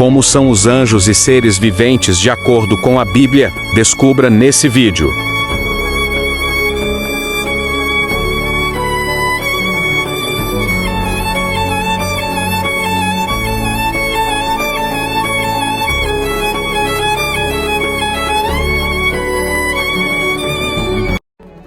Como são os anjos e seres viventes de acordo com a Bíblia? Descubra nesse vídeo.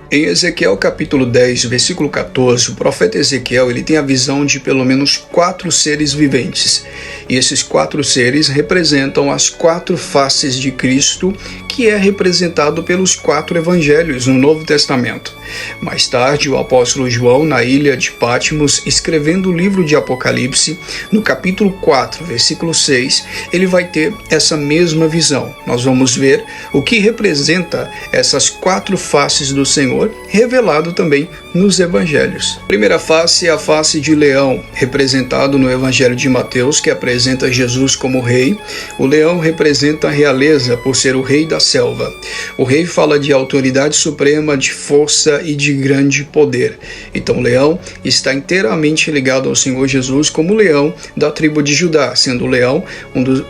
Em Ezequiel capítulo 10, versículo 14, o profeta Ezequiel ele tem a visão de pelo menos 4 seres viventes. E esses 4 seres representam as 4 faces de Cristo, que é representado pelos 4 evangelhos no Novo Testamento. Mais tarde, o apóstolo João, na ilha de Patmos, escrevendo o livro de Apocalipse, no capítulo 4, versículo 6, ele vai ter essa mesma visão. Nós vamos ver o que representa essas 4 faces do Senhor, revelado também nos evangelhos. A primeira face é a face de leão, representado no evangelho de Mateus, que apresenta Jesus como rei. O leão representa a realeza, por ser o rei da selva. O rei fala de autoridade suprema, de força e de grande poder. Então o leão está inteiramente ligado ao Senhor Jesus como leão da tribo de Judá, sendo o leão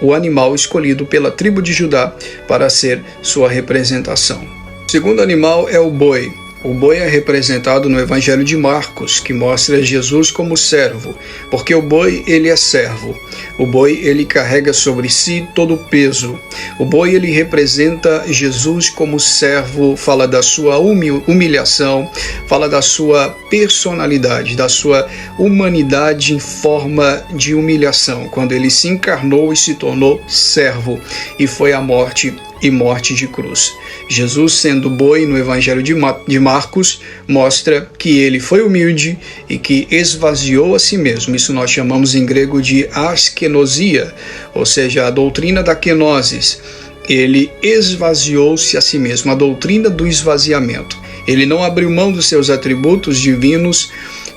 o animal escolhido pela tribo de Judá para ser sua representação. O segundo animal é o boi. O boi é representado no Evangelho de Marcos, que mostra Jesus como servo, porque o boi ele é servo. O boi ele carrega sobre si todo o peso. O boi ele representa Jesus como servo, fala da sua humilhação, fala da sua personalidade, da sua humanidade em forma de humilhação, quando ele se encarnou e se tornou servo e foi à morte e morte de cruz. Jesus, sendo boi no Evangelho de Marcos, mostra que ele foi humilde e que esvaziou a si mesmo. Isso nós chamamos em grego de askenosia, ou seja, a doutrina da kenosis. Ele esvaziou-se a si mesmo, a doutrina do esvaziamento. Ele não abriu mão dos seus atributos divinos,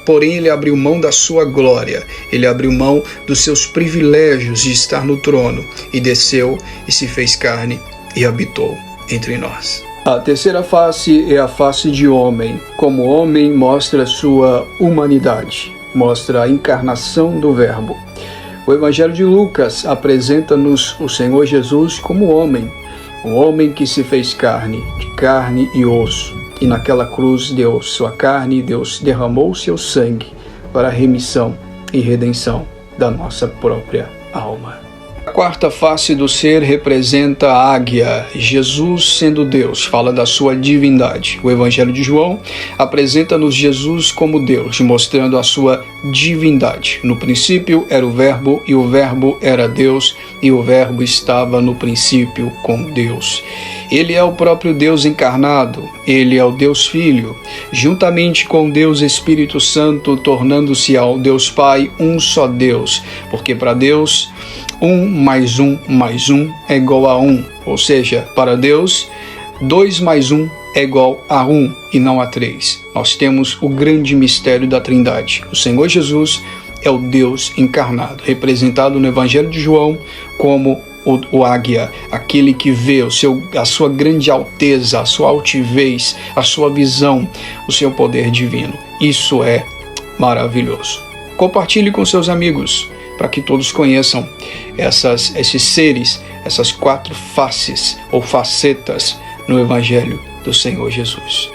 porém ele abriu mão da sua glória, ele abriu mão dos seus privilégios de estar no trono e desceu e se fez carne e habitou entre nós. A terceira face é a face de homem. Como homem, mostra sua humanidade, mostra a encarnação do Verbo. O Evangelho de Lucas apresenta-nos o Senhor Jesus como homem, o homem que se fez carne, de carne e osso, e naquela cruz deu sua carne e Deus derramou seu sangue para a remissão e redenção da nossa própria alma. A quarta face do ser representa a águia. Jesus, sendo Deus, fala da sua divindade. O Evangelho de João apresenta-nos Jesus como Deus, mostrando a sua divindade. No princípio era o Verbo, e o Verbo era Deus, e o Verbo estava no princípio com Deus. Ele é o próprio Deus encarnado, ele é o Deus Filho, juntamente com Deus Espírito Santo, tornando-se ao Deus Pai um só Deus, porque para Deus 1 mais 1 mais 1 é igual a 1, ou seja, para Deus 2 mais 1 é igual a 1 e não a 3. Nós temos o grande mistério da Trindade. O Senhor Jesus é o Deus encarnado, representado no Evangelho de João como o águia, aquele que vê a sua grande alteza, a sua altivez, a sua visão, o seu poder divino. Isso é maravilhoso. Compartilhe com seus amigos, para que todos conheçam esses seres, essas 4 faces ou facetas no Evangelho do Senhor Jesus.